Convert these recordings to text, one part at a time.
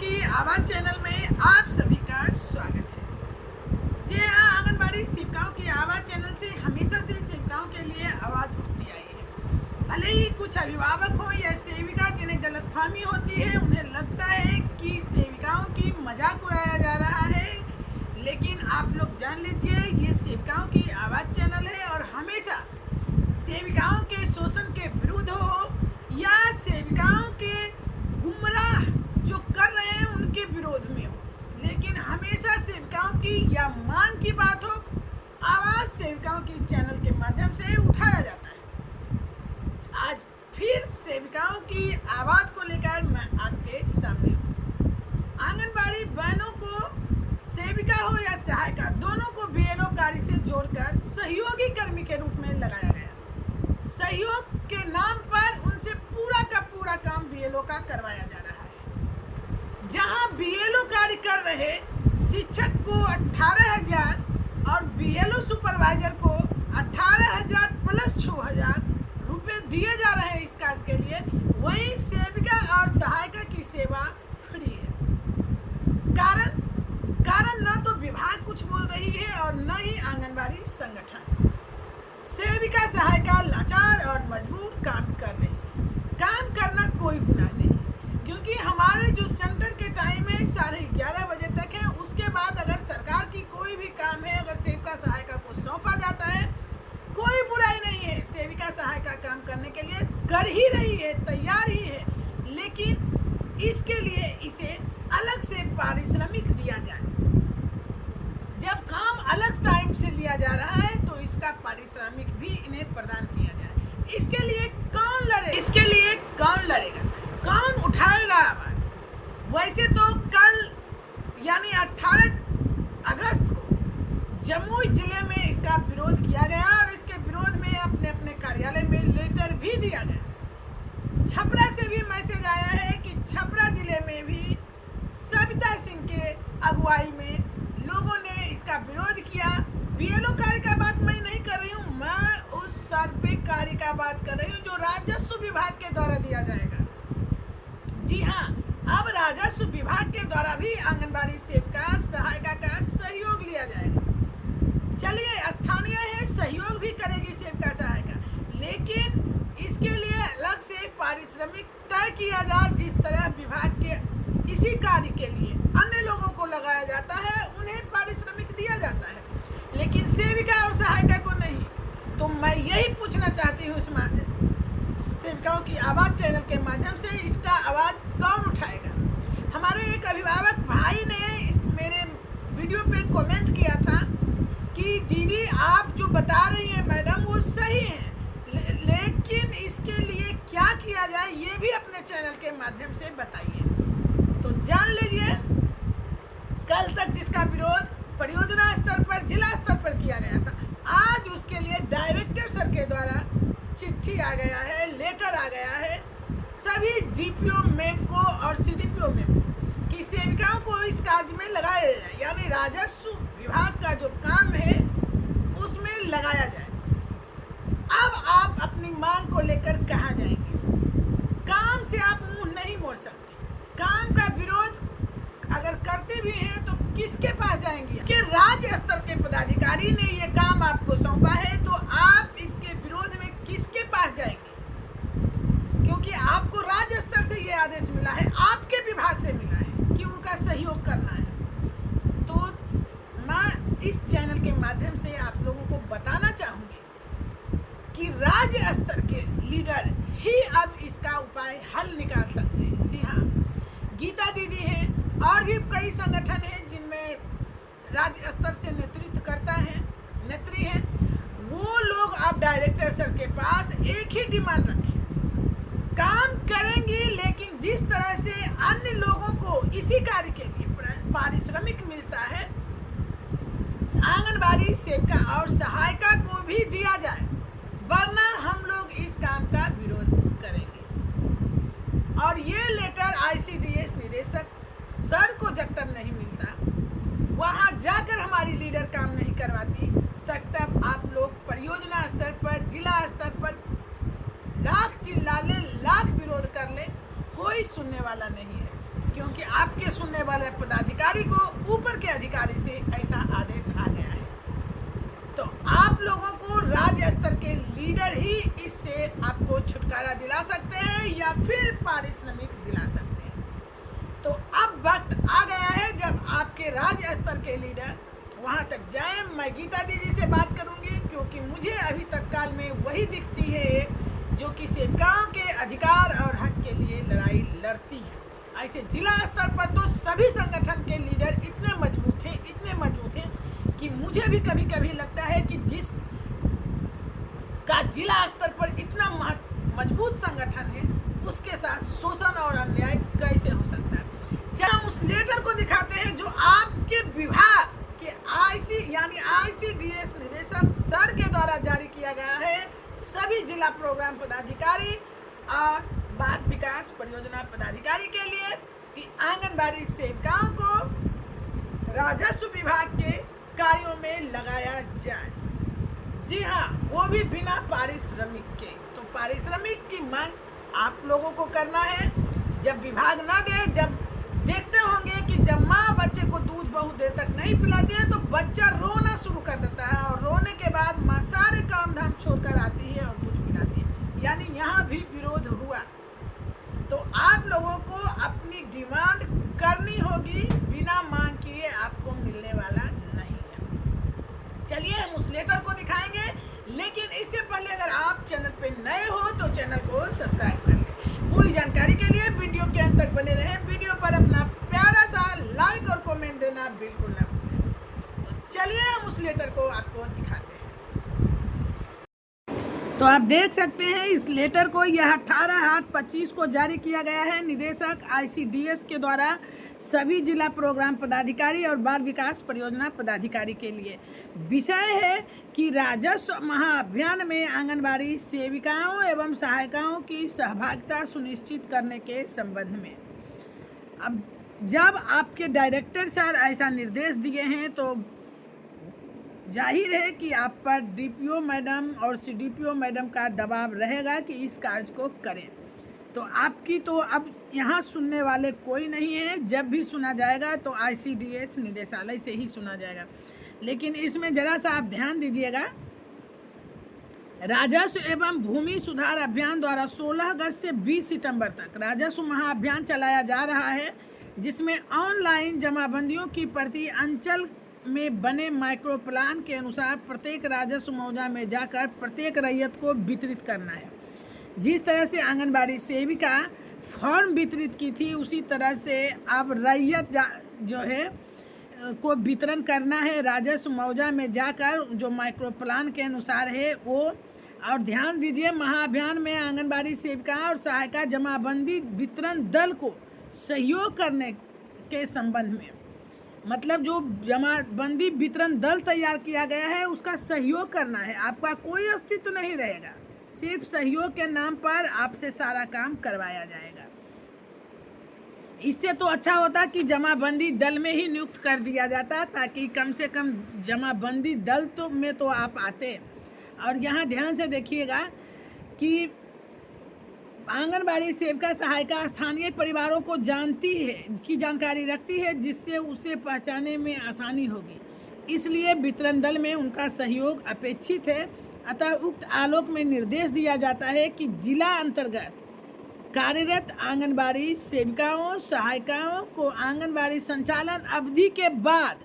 की आवाज़ चैनल में आप सभी का स्वागत है। जी हाँ, आंगनबाड़ी सेविकाओं की आवाज़ चैनल से हमेशा से सेविकाओं के लिए आवाज़ उठती आई है। भले ही कुछ अभिभावक हो या सेविका जिन्हें गलतफहमी होती है, उन्हें लगता है कि सेविकाओं की मजाक उड़ाया जा रहा है, लेकिन आप लोग जान लीजिए ये सेविकाओं की आवाज़ चैनल है और हमेशा सेविकाओं के शोषण के विरुद्ध हो या सेविकाओं के गुमराह जो कर रहे हैं उनके विरोध में हो, लेकिन हमेशा सेविकाओं की या मांग की बात हो, आवाज़ सेविकाओं की चैनल के माध्यम से उठाया जाता है। आज फिर सेविकाओं की आवाज़ को लेकर मैं आपके सामने हूँ। आंगनबाड़ी बहनों को सेविका हो या सहायिका, दोनों को बीएलओ कार्य से जोड़कर सहयोगी कर्मी के रूप में लगाया गया। सहयोग के नाम पर उनसे पूरा का पूरा काम बीएलओ का करवाया जा रहा है। जहां बीएलओ कार्य कर रहे शिक्षक को 18,000 और बीएलओ सुपरवाइजर को 18,000 प्लस 6,000 रुपये दिए जा रहे हैं इस कार्य के लिए, वहीं सेविका और सहायिका की सेवा फ्री है। कारण न तो विभाग कुछ बोल रही है और न ही आंगनबाड़ी संगठन। सेविका सहायिका लाचार और मजबूर काम कर रही है। काम करना कोई गुनाह नहीं है, क्योंकि हमारे जो सेंटर के टाइम है 11:30 बजे तक है। उसके बाद अगर सरकार की कोई भी काम है, अगर सेविका सहायिका को सौंपा जाता है, कोई बुराई नहीं है। सेविका सहायिका काम करने के लिए कर ही रही है, तैयार ही है, लेकिन इसके लिए इसे अलग से पारिश्रमिक दिया जाए। जब काम अलग टाइम से लिया जा रहा है तो इसका पारिश्रमिक भी इन्हें प्रदान किया जाए। इसके लिए कौन लड़ेगा, कौन उठाएगा आवाज़? वैसे तो कल यानी 18 अगस्त को जमुई जिले में इसका विरोध किया गया और इसके विरोध में अपने अपने कार्यालय में लेटर भी दिया गया। छपरा से भी मैसेज आया है कि छपरा जिले में भी सविता सिंह के अगुवाई में लोगों ने इसका विरोध किया। बीएलओ कार्य का बात मैं नहीं कर रही हूँ, मैं उस सर्वे कार्य का बात कर रही हूँ जो राजस्व विभाग के द्वारा दिया जाएगा। जी हाँ, अब राजस्व विभाग के द्वारा भी आंगनबाड़ी सेविका सहायिका का सहयोग लिया जाएगा। चलिए, स्थानीय है, सहयोग भी करेगी सेविका सहायिका, लेकिन इसके लिए अलग से पारिश्रमिक तय किया जाए। जिस तरह विभाग के इसी कार्य के लिए अन्य लोगों को लगाया जाता है, उन्हें पारिश्रमिक दिया जाता है, लेकिन सेविका और सहायिका को नहीं। तो मैं यही पूछना चाहती हूँ सेविकाओं की आवाज़ चैनल के माध्यम से, इसका आवाज़ कौन उठाएगा? हमारे एक अभिभावक भाई ने मेरे वीडियो पे कमेंट किया था कि दीदी आप जो बता रही हैं मैडम वो सही है, लेकिन इसके लिए क्या किया जाए ये भी अपने चैनल के माध्यम से बताइए। तो जान लीजिए, कल तक जिसका विरोध परियोजना स्तर पर, जिला स्तर पर किया गया था, आज उसके लिए डायरेक्टर सर के द्वारा चिट्ठी आ गया है, लेटर आ गया है सभी डीपीओ मैम को और सीडीपीओ मैम को कि सेविकाओं को इस कार्य में लगाया जाए, यानी राजस्व विभाग का जो काम है उसमें लगाया जाए। अब आप अपनी मांग को लेकर कहाँ जाएंगे? काम से आप मुंह नहीं मोड़ सकते। काम का विरोध अगर करते भी हैं तो किसके पास जाएंगे? कि राज्य स्तर के पदाधिकारी ने ये काम आपको सौंपा है, तो आप इसके विरोध में किसके पास जाएंगे? क्योंकि आपको राज्य स्तर से ये आदेश मिला है, आपके विभाग से मिला है कि उनका सहयोग करना है। तो मैं इस चैनल के माध्यम से आप लोगों को बताना चाहूँगी कि राज्य स्तर के लीडर ही अब इसका उपाय हल निकाल सकते हैं। जी हाँ, गीता दीदी हैं और भी कई संगठन हैं जिनमें राज्य स्तर से नेत्री हैं, वो लोग अब डायरेक्टर सर के पास एक ही डिमांड रखें, काम करेंगी, लेकिन जिस तरह से अन्य लोगों को इसी कार्य के लिए पारिश्रमिक मिलता है, आंगनबाड़ी सेविका और सहायिका को भी दिया जाए, वरना हम लोग इस काम का विरोध करेंगे। और ये लेटर आईसीडीएस निदेशक सर को जब तक नहीं मिलता, वहाँ जाकर हमारी लीडर काम नहीं करवाती, तब आप लोग परियोजना स्तर पर, जिला स्तर पर लाख चिल्ला ले, लाख विरोध कर ले, कोई सुनने वाला नहीं है। क्योंकि आपके सुनने वाले पदाधिकारी को ऊपर के अधिकारी से ऐसा आदेश आ गया है। तो आप लोगों को राज्य स्तर के लीडर ही इससे आपको छुटकारा दिला सकते हैं या फिर पारिश्रमिक दिला सकते हैं। तो अब वक्त आ गया है जब आपके राज्य स्तर के लीडर वहां तक जाएं। मैं गीता दीदी से बात करूंगी, क्योंकि मुझे अभी तत्काल में वही दिखती है एक जो कि सेवकाओं के अधिकार और हक के लिए लड़ाई लड़ती है। ऐसे जिला स्तर पर तो सभी संगठन के लीडर इतने मजबूत हैं कि मुझे भी कभी कभी लगता है कि जिस का जिला स्तर पर इतना मजबूत संगठन है उसके साथ शोषण और अन्याय कैसे हो सकता है। चलिए हम उस लेटर को दिखाते हैं जो आपके विभाग के ICDS निदेशक सर के द्वारा जारी किया गया है सभी जिला प्रोग्राम पदाधिकारी और बाल विकास परियोजना पदाधिकारी के लिए कि आंगनबाड़ी सेविकाओं को राजस्व विभाग के कार्यों में लगाया जाए। जी हाँ, वो भी बिना पारिश्रमिक के। तो पारिश्रमिक की मांग आप लोगों को करना है। जब विभाग ना दे, जब देखते होंगे कि जब माँ बच्चे को दूध बहुत देर तक नहीं पिलाती है तो बच्चा रोना शुरू कर देता है और रोने के बाद माँ सारे काम धाम छोड़कर आती है और दूध पिलाती है। यानी यहाँ भी विरोध हुआ। तो आप लोगों को अपनी डिमांड करनी होगी, बिना मांग किए आपको मिलने वाला नहीं है। चलिए हम उस लेटर को दिखाएंगे, लेकिन इससे पहले अगर आप चैनल पे नए हो तो चैनल को सब्सक्राइब कर लें। पूरी जानकारी के लिए वीडियो के अंत तक बने रहें। वीडियो पर अपना प्यारा सा लाइक और कमेंट देना बिल्कुल ना भूलें। तो चलिए हम उस लेटर को आपको दिखाते हैं। तो आप देख सकते हैं इस लेटर को, यह 18/8/25 को जारी किया गया है निदेशक ICDS के द्वारा सभी जिला प्रोग्राम पदाधिकारी और बाल विकास परियोजना पदाधिकारी के लिए। विषय है कि राजस्व महाअभियान में आंगनबाड़ी सेविकाओं एवं सहायिकाओं की सहभागिता सुनिश्चित करने के संबंध में। अब जब आपके डायरेक्टर सर ऐसा निर्देश दिए हैं तो जाहिर है कि आप पर DPO मैडम और CDPO मैडम का दबाव रहेगा कि इस कार्य को करें। तो आपकी तो अब यहाँ सुनने वाले कोई नहीं है। जब भी सुना जाएगा तो ICDS निदेशालय से ही सुना जाएगा। लेकिन इसमें ज़रा सा आप ध्यान दीजिएगा, राजस्व एवं भूमि सुधार अभियान द्वारा 16 अगस्त से 20 सितंबर तक राजस्व महाअभियान चलाया जा रहा है, जिसमें ऑनलाइन जमाबंदियों की प्रति अंचल में बने माइक्रो प्लान के अनुसार प्रत्येक राजस्व मौजा में जाकर प्रत्येक रैयत को वितरित करना है। जिस तरह से आंगनबाड़ी सेविका फॉर्म वितरित की थी उसी तरह से अब रैयत जो है को वितरण करना है राजस्व मौजा में जाकर, जो माइक्रो प्लान के अनुसार है वो। और ध्यान दीजिए, महाअभियान में आंगनबाड़ी सेविका और सहायिका जमाबंदी वितरण दल को सहयोग करने के संबंध में, मतलब जो जमाबंदी वितरण दल तैयार किया गया है उसका सहयोग करना है। आपका कोई अस्तित्व नहीं रहेगा, सिर्फ सहयोग के नाम पर आपसे सारा काम करवाया जाएगा। इससे तो अच्छा होता कि जमाबंदी दल में ही नियुक्त कर दिया जाता, ताकि कम से कम जमाबंदी दल तो में तो आप आते। और यहाँ ध्यान से देखिएगा कि आंगनबाड़ी सेविका सहायिका स्थानीय परिवारों को जानती है की जानकारी रखती है, जिससे उसे पहचानने में आसानी होगी। इसलिए वितरण दल में उनका सहयोग अपेक्षित है। अतः उक्त आलोक में निर्देश दिया जाता है कि जिला अंतर्गत कार्यरत आंगनबाड़ी सेविकाओं सहायिकाओं को आंगनबाड़ी संचालन अवधि के बाद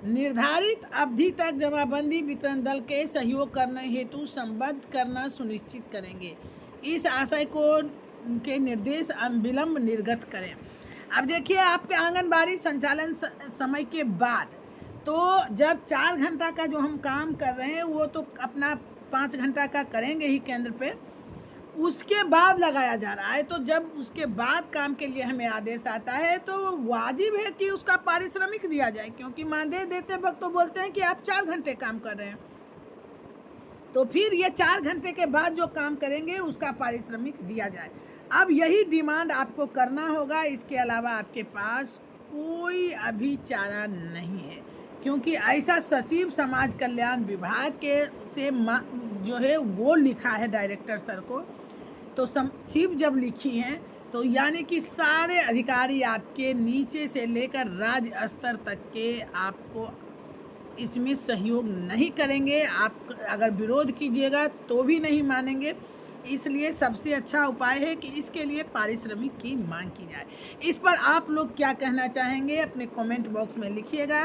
निर्धारित अवधि तक जमाबंदी वितरण दल के सहयोग करने हेतु संबद्ध करना सुनिश्चित करेंगे। इस आशय को के निर्देश अविलंब निर्गत करें। अब देखिए, आपके आंगनबाड़ी संचालन समय के बाद तो जब 4 घंटा का जो हम काम कर रहे हैं वो तो अपना 5 घंटा का करेंगे ही केंद्र पे, उसके बाद लगाया जा रहा है। तो जब उसके बाद काम के लिए हमें आदेश आता है तो वाजिब है कि उसका पारिश्रमिक दिया जाए, क्योंकि मानदेय देते वक्त तो बोलते हैं कि आप 4 घंटे काम कर रहे हैं, तो फिर ये 4 घंटे के बाद जो काम करेंगे उसका पारिश्रमिक दिया जाए। अब यही डिमांड आपको करना होगा। इसके अलावा आपके पास कोई अभी चारा नहीं है, क्योंकि ऐसा सचिव समाज कल्याण विभाग के से जो है वो लिखा है डायरेक्टर सर को। तो सचिव जब लिखी हैं तो यानी कि सारे अधिकारी आपके नीचे से लेकर राज्य स्तर तक के आपको इसमें सहयोग नहीं करेंगे। आप अगर विरोध कीजिएगा तो भी नहीं मानेंगे। इसलिए सबसे अच्छा उपाय है कि इसके लिए पारिश्रमिक की मांग की जाए। इस पर आप लोग क्या कहना चाहेंगे अपने कमेंट बॉक्स में लिखिएगा।